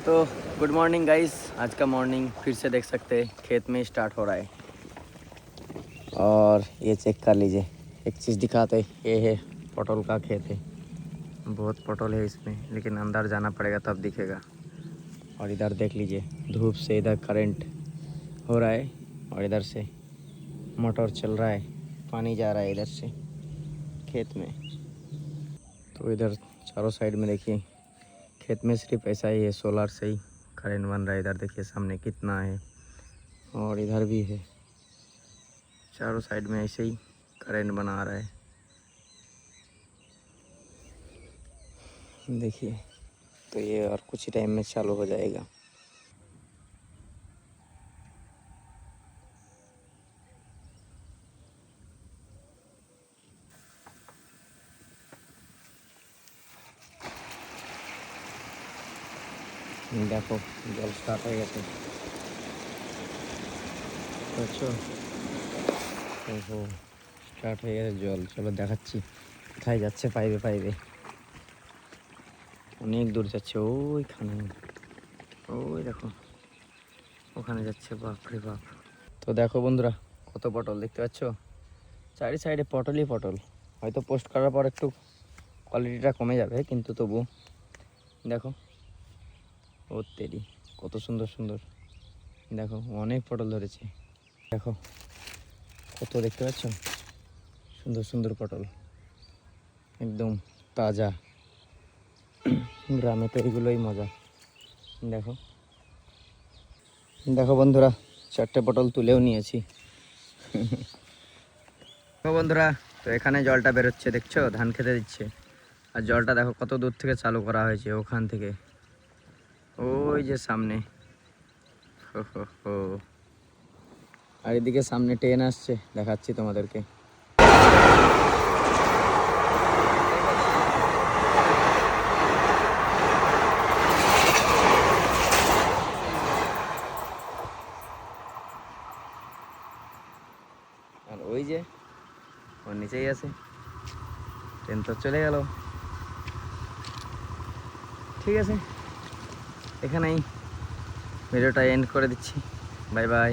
तो good morning guys. आज का मॉर्निंग फिर से देख सकते हैं खेत में स्टार्ट हो रहा है। और ये चेक कर लीजिए, एक चीज़ दिखाते, ये है पटल का खेत है। बहुत पटल है इसमें, लेकिन अंदर जाना पड़ेगा तब दिखेगा। और इधर देख लीजिए, धूप से इधर करंट हो रहा है और इधर से मोटर चल रहा है, पानी जा रहा है इधर से खेत में। तो इधर चारों साइड में देखिए, खेत में सिर्फ ऐसा ही है, सोलर से ही करंट बन रहा है। इधर देखिए सामने कितना है, और इधर भी है। चारों साइड में ऐसे ही करंट बना रहा है। देखिए, तो ये और कुछ ही टाइम में चालू हो जाएगा। देखो जल स्टार्ट हो गया। अच्छा, ओहो স্টার্ট হয়ে গেছে জল। চলো দেখাচ্ছি কোথায় যাচ্ছে। পাইবে পাইবে অনেক দূর যাচ্ছে, ওইখানে, ওই দেখো ওখানে যাচ্ছে। বাপ রে বাপ। তো দেখো বন্ধুরা, কত পটল দেখতে পাচ্ছ, চারি সাইডে পটলই পটল। হয়তো পোস্ট করার পর একটু কোয়ালিটিটা কমে যাবে, কিন্তু তবু দেখো, ও তেরি কত সুন্দর সুন্দর। দেখো অনেক পটল ধরেছে, দেখো কত, দেখতে পাচ্ছ সুন্দর সুন্দর পটল, একদম তাজা। গ্রামে তো এগুলোই মজা। দেখো দেখো বন্ধুরা, চারটে পটল তুলেও নিয়েছি। দেখো বন্ধুরা, তো এখানে জলটা বেরোচ্ছে, দেখছো ধান খেতে দিচ্ছে। আর জলটা দেখো কত দূর থেকে চালু করা হয়েছে, ওখান থেকে ওই যে সামনে। হো হো হো। আর এদিকে সামনে ট্রেন আসছে, দেখাচ্ছি তোমাদেরকে। আর ওই যে ওর নিচেই আছে ট্রেন, তো চলে গেল। ঠিক আছে, এখানেই ভিডিওটা এন্ড করে দিচ্ছি। Bye bye.